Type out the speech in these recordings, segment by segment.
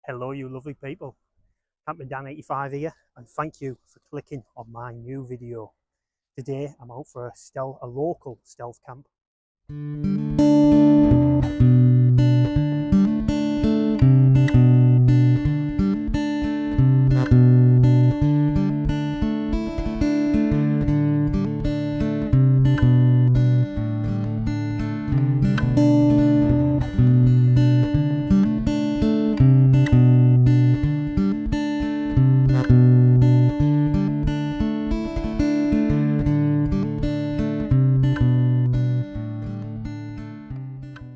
Hello, you lovely people. Camping Dan 85 here, and thank you for clicking on my new video. Today, I'm out for a local stealth camp.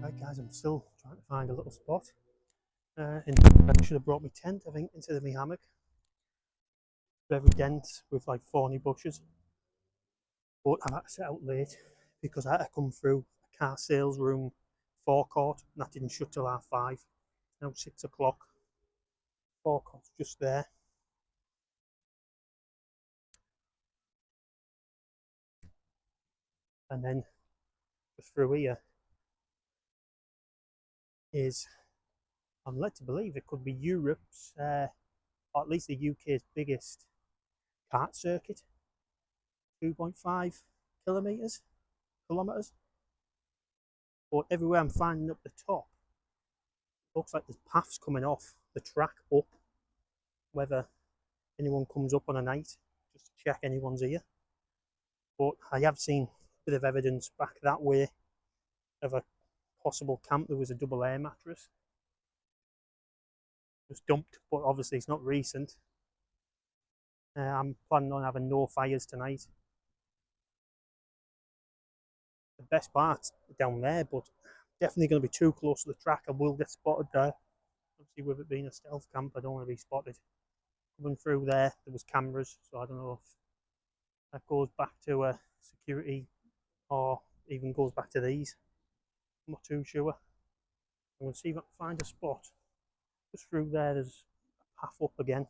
Right, guys, I'm still trying to find a little spot. I should have brought my tent, I think, instead of my hammock. Very dense with like thorny bushes. But I've had to set out late because I had to come through a car sales room forecourt, and that didn't shut till 5:30. Now 6 o'clock. Forecourt's just there. And then just through here is, I'm led to believe it could be Europe's, or at least the UK's biggest kart circuit. 2.5 kilometres. But everywhere I'm finding up the top, looks like there's paths coming off the track up, whether anyone comes up on a night just to check anyone's here. But I have seen a bit of evidence back that way of a possible camp. There was a double air mattress just dumped, but obviously it's not recent. I'm planning on having no fires tonight. The best part's down there, but definitely going to be too close to the track. I will get spotted there. Obviously, with it being a stealth camp, I don't want to be spotted. Coming through there was cameras, so I don't know if that goes back to security or even goes back to these. I'm not too sure. I'm going to see if I can find a spot. Just through there, there's a path up again,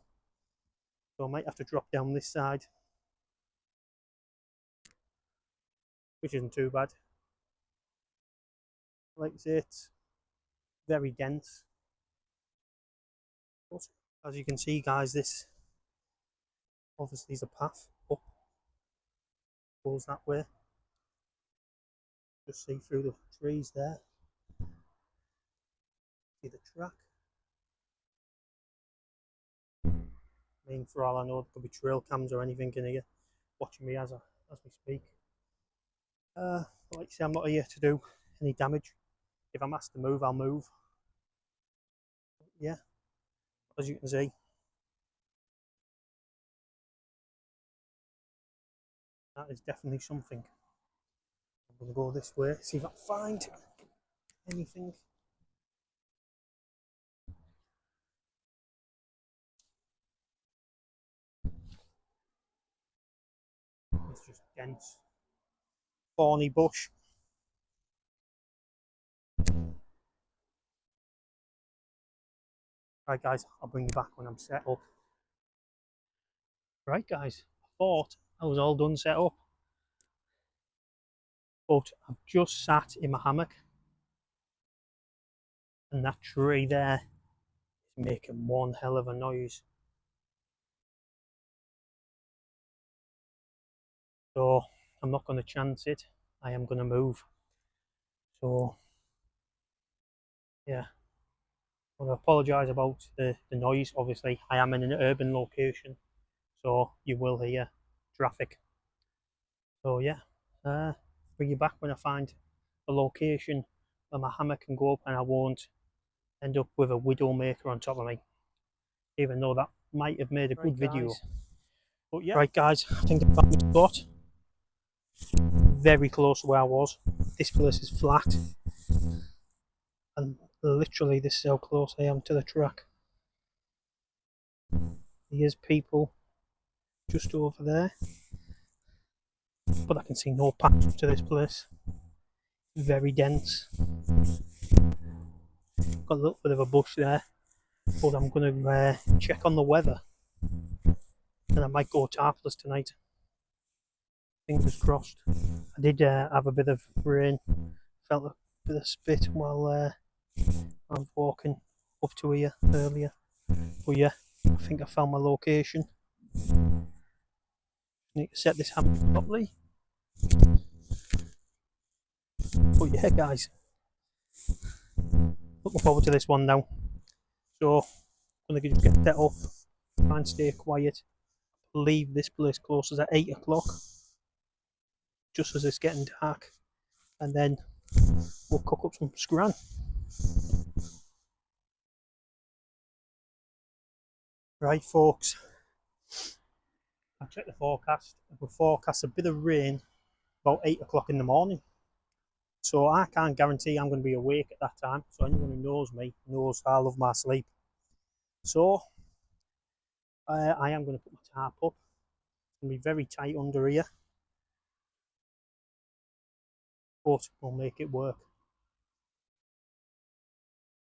so I might have to drop down this side, which isn't too bad. Like I say, it's very dense. But as you can see, guys, this obviously is a path up, goes that way. Just see through the trees there. See the track. I mean, for all I know, there could be trail cams or anything in here watching me as we speak. Like I say, I'm not here to do any damage. If I'm asked to move, I'll move. Yeah, as you can see, that is definitely something. I'm going to go this way, see if I can find anything. It's just dense, thorny bush. Right, guys, I'll bring you back when I'm set up. Right, guys, I thought I was all done set up, but I've just sat in my hammock, and that tree there is making one hell of a noise. So I'm not going to chance it. I am going to move. So yeah, I apologise about the noise. Obviously, I am in an urban location, so you will hear traffic. So yeah, bring you back when I find a location where my hammock can go up and I won't end up with a widowmaker on top of me, even though that might have made a good video. But yeah, right, guys, I think I found the spot. Very close to where I was. This place is flat, and literally this is how close I am to the track. Here's people just over there, but I can see no path to this place. Very dense. Got a little bit of a bush there, but I'm going to check on the weather, and I might go tarpless tonight. Fingers crossed. I did have a bit of rain, felt a bit of spit while I was walking up to here earlier. But yeah, I think I found my location. Need to set this hammock properly. But yeah, guys, looking forward to this one now. So I'm gonna just get set up, try and stay quiet. Leave this place closes at 8 o'clock, just as it's getting dark, and then we'll cook up some scran. Right, folks. I checked the forecast. We forecast a bit of rain about 8 o'clock in the morning. So I can't guarantee I'm going to be awake at that time. So anyone who knows me knows I love my sleep. So I am going to put my tarp up. It's going to be very tight under here, but we'll make it work.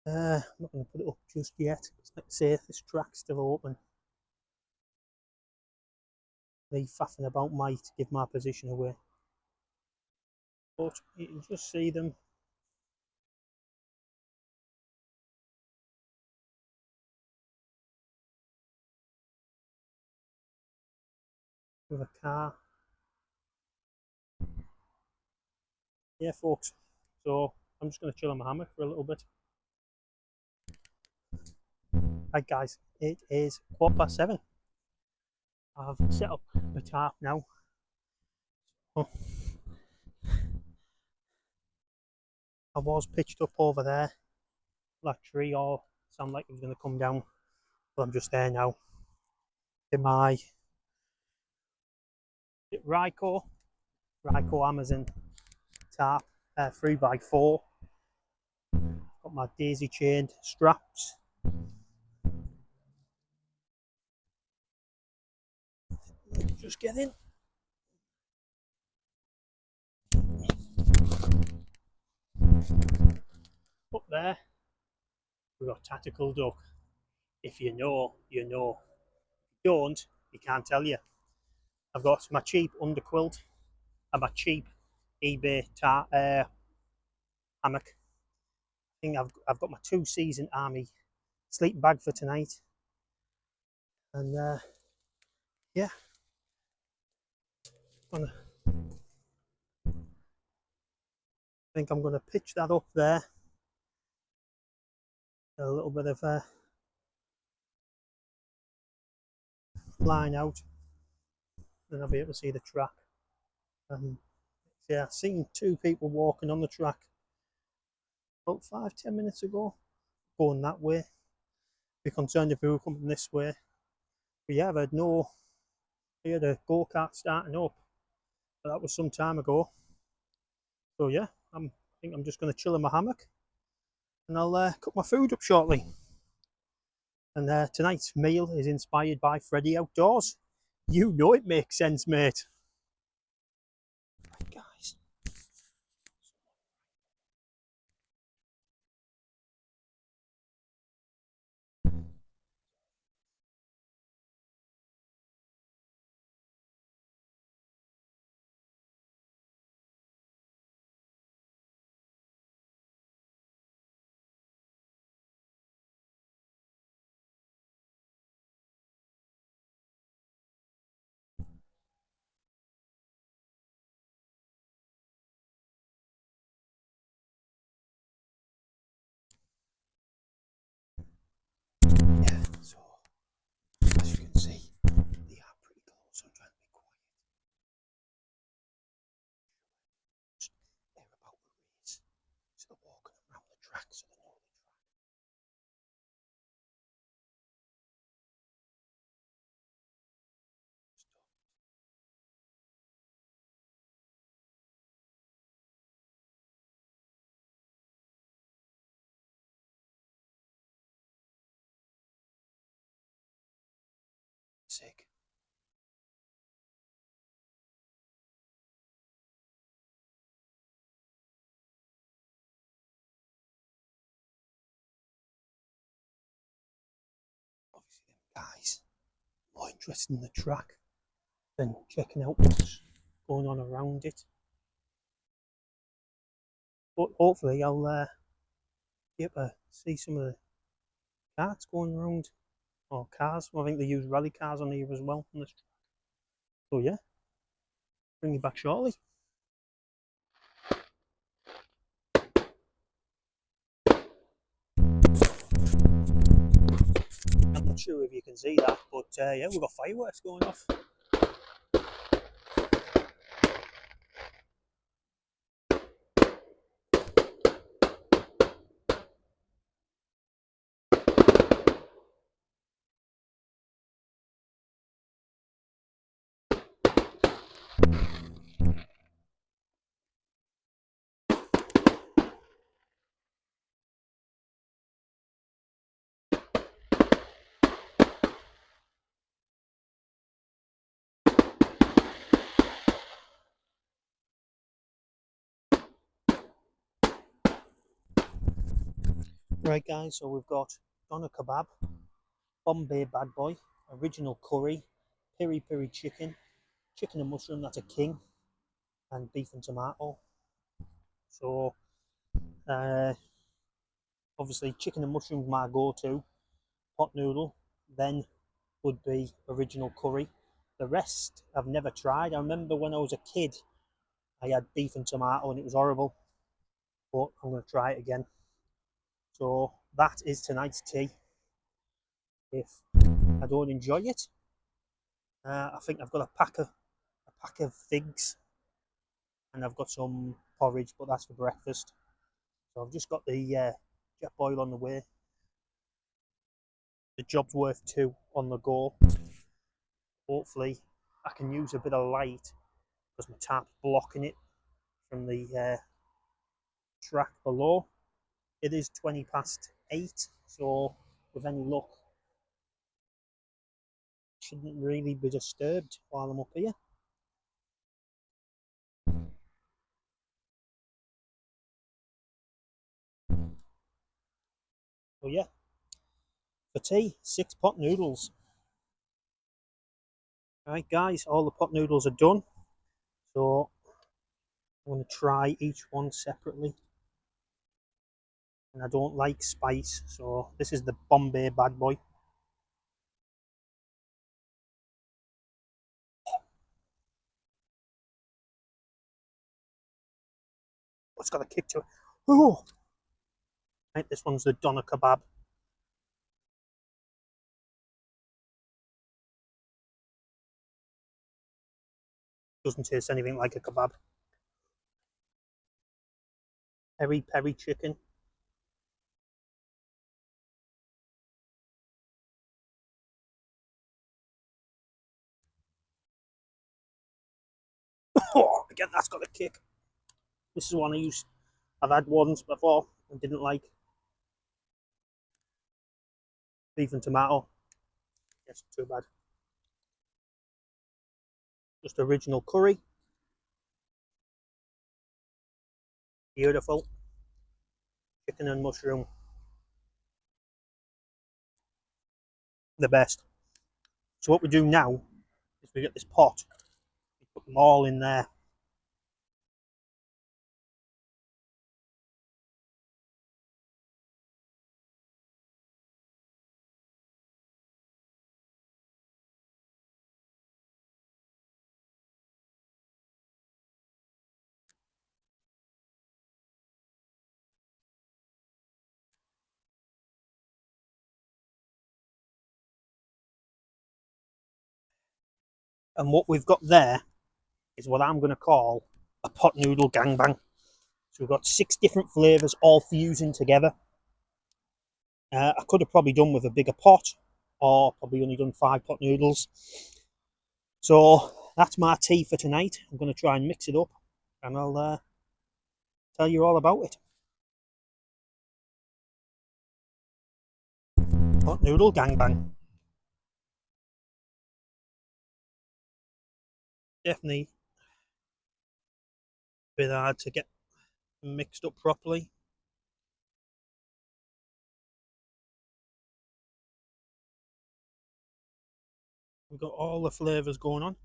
I'm not going to put it up just yet. Like I say, this track's still open. Me faffing about might give my position away. But you can just see them. With a car. Yeah, folks. So I'm just going to chill on my hammock for a little bit. Right, guys, it is 7:15. I've set up the tarp now. Oh, I was pitched up over there. That tree all sounded like it was going to come down, but I'm just there now. In my Ryko Amazon tarp, 3x4. Got my daisy chained straps. Just get in. Up there, we've got tactical duck. If you know, you know. If you don't, you can't tell you. I've got my cheap underquilt and my cheap eBay hammock. I think I've got my 2 season army sleeping bag for tonight. And yeah, I think I'm going to pitch that up there. A little bit of a line out, then I'll be able to see the track. Yeah, I've seen 2 people walking on the track about 5-10 minutes ago, going that way. Be concerned if we were coming this way. But yeah, I heard a go-kart starting up, but that was some time ago. So yeah, I think I'm just going to chill in my hammock, and I'll cook my food up shortly. And tonight's meal is inspired by Freddy Outdoors. You know it makes sense, mate. Right, guys. Yeah, so as you can see, they are pretty close. I'm trying to be quiet. They're about to race. So they're walking around the track, so they know the track. Sick. Obviously, them guys more interested in the track than checking out what's going on around it. But hopefully, I'll be able to see some of the carts going around or cars. I think they use rally cars on here as well. So yeah, bring you back shortly. I'm not sure if you can see that, but yeah, we've got fireworks going off. Right, guys, so we've got doner kebab, Bombay bad boy, original curry, piri piri chicken, chicken and mushroom, that's a king, and beef and tomato. So, uh, obviously, chicken and mushroom my go-to, pot noodle, then would be original curry. The rest I've never tried. I remember when I was a kid, I had beef and tomato and it was horrible, but I'm going to try it again. So that is tonight's tea. If I don't enjoy it, I think I've got a pack of figs and I've got some porridge, but that's for breakfast. So I've just got the jet boil on the way. The job's worth two on the go. Hopefully, I can use a bit of light because my tap's blocking it from the track below. It is 20 past 8, so with any luck, shouldn't really be disturbed while I'm up here. So yeah, for tea, 6 pot noodles. Right, guys, all the pot noodles are done. So I'm going to try each one separately. And I don't like spice, so this is the Bombay bad boy. It's got a kick to it. Oh, right, this one's the doner kebab. Doesn't taste anything like a kebab. Peri peri chicken. Oh, again, that's got a kick. This is one I've had once before and didn't like. Beef and tomato. Yes, too bad. Just original curry. Beautiful. Chicken and mushroom. The best. So what we do now is we get this pot. We put them all in there. And what we've got there is what I'm going to call a pot noodle gangbang. So we've got 6 different flavours all fusing together. I could have probably done with a bigger pot, or probably only done 5 pot noodles. So that's my tea for tonight. I'm going to try and mix it up, and I'll tell you all about it. Pot noodle gangbang. Definitely a bit hard to get mixed up properly. We've got all the flavours going on.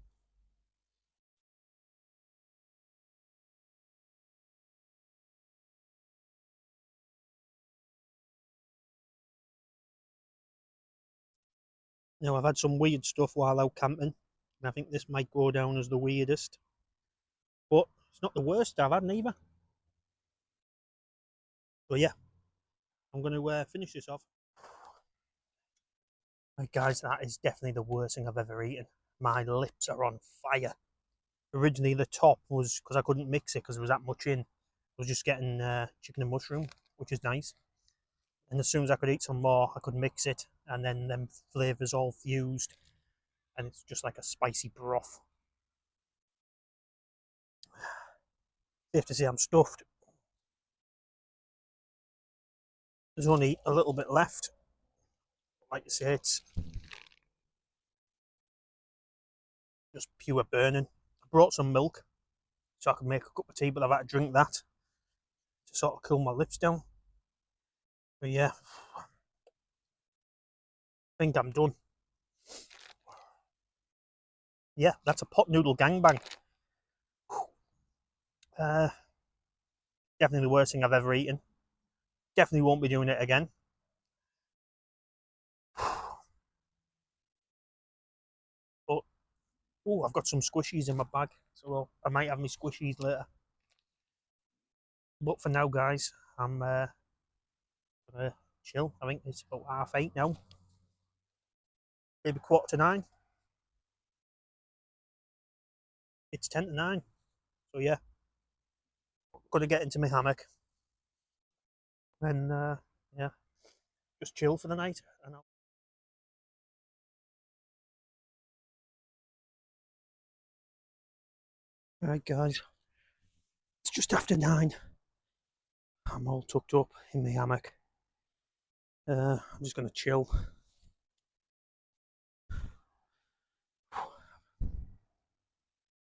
Now, I've had some weird stuff while out camping, and I think this might go down as the weirdest, but it's not the worst I've had neither. So yeah, I'm going to finish this off. Right, guys, that is definitely the worst thing I've ever eaten. My lips are on fire. Originally, the top was because I couldn't mix it because there was that much in. I was just getting chicken and mushroom, which is nice. And as soon as I could eat some more, I could mix it, and then them flavors all fused, and it's just like a spicy broth. Safe to say, I'm stuffed. There's only a little bit left. Like I say, it's just pure burning. I brought some milk so I could make a cup of tea, but I've had to drink that to sort of cool my lips down. But yeah, I think I'm done. Yeah, that's a pot noodle gangbang. Uh, Definitely the worst thing I've ever eaten. Definitely won't be doing it again. But oh, I've got some squishies in my bag, so I might have my squishies later. But for now, guys, I'm gonna chill. I think it's about 8:30 now, maybe 8:45. It's 10 to 9. So yeah, gonna get into my hammock and yeah, just chill for the night. And right, guys, it's just after 9. I'm all tucked up in my hammock. I'm just gonna chill.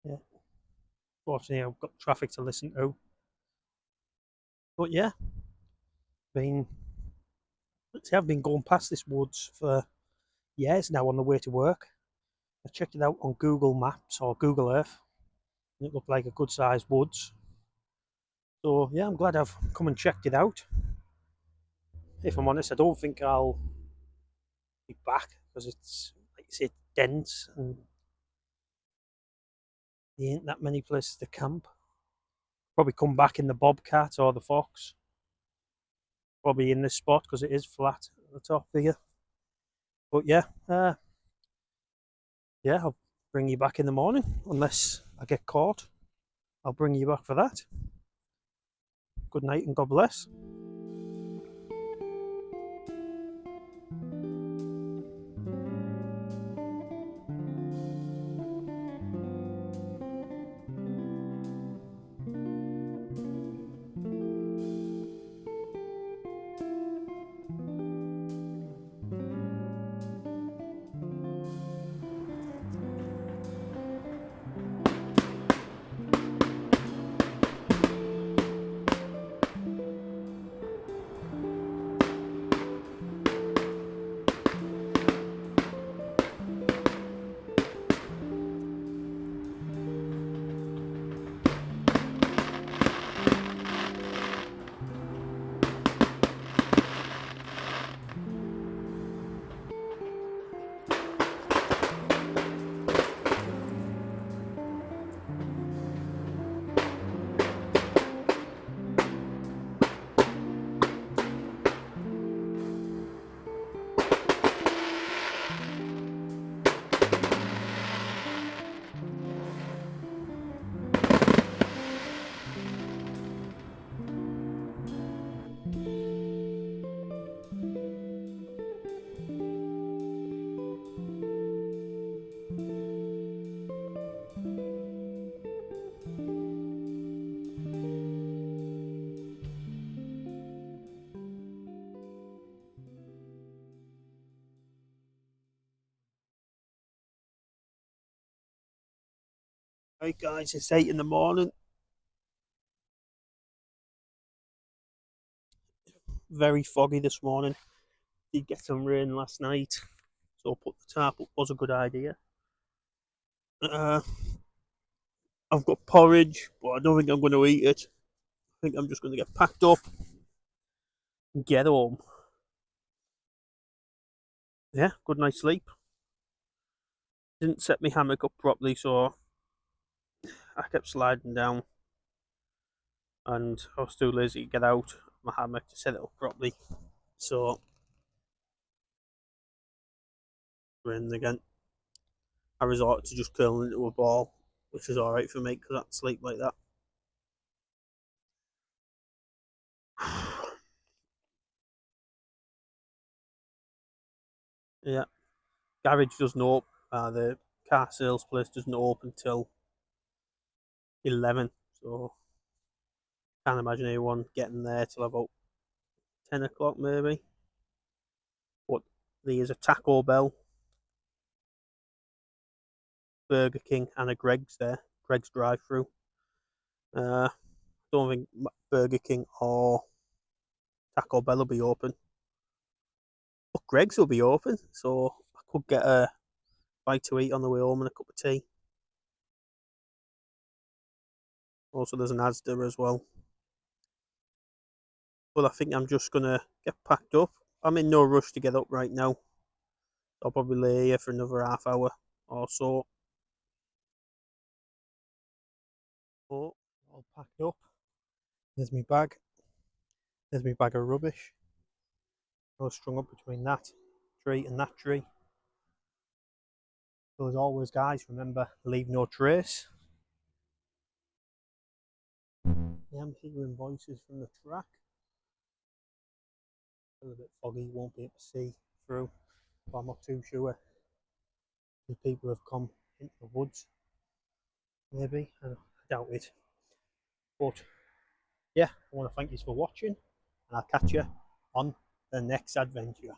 Yeah, fortunately, I've got traffic to listen to. But yeah, been let's say I've been going past this woods for years now on the way to work. I checked it out on Google Maps or Google Earth, and it looked like a good sized woods. So yeah, I'm glad I've come and checked it out. If I'm honest, I don't think I'll be back because it's like you say, dense and there ain't that many places to camp. Probably come back in the bobcat or the fox. Probably in this spot because it is flat at the top here. But yeah, yeah, I'll bring you back in the morning unless I get caught. I'll bring you back for that. Good night and God bless. Right, guys, it's 8 in the morning. Very foggy this morning. Did get some rain last night, so put the tarp up was a good idea. Uh, I've got porridge, but I don't think I'm going to eat it. I think I'm just going to get packed up and get home. Yeah, good night's sleep. Didn't set my hammock up properly, so I kept sliding down, and I was too lazy to get out my hammock to set it up properly. So we're in again. I resorted to just curling into a ball, which is alright for me because I can sleep like that. Yeah, garage doesn't open. The car sales place doesn't open till 11, so can't imagine anyone getting there till about 10 o'clock maybe. But there's a Taco Bell, Burger King, and a Greg's there. Greg's drive-through. Don't think Burger King or Taco Bell will be open, but Greg's will be open, so I could get a bite to eat on the way home and a cup of tea. Also, there's an Asda as well. But I think I'm just gonna get packed up. I'm in no rush to get up right now. I'll probably lay here for another half hour or so. Oh, all packed up. There's my bag. There's my bag of rubbish. I was strung up between that tree and that tree. So as always, guys, remember, leave no trace. I am hearing voices from the track. A little bit foggy, won't be able to see through, but I'm not too sure. The people have come into the woods, maybe. I doubt it. But yeah, I want to thank you for watching, and I'll catch you on the next adventure.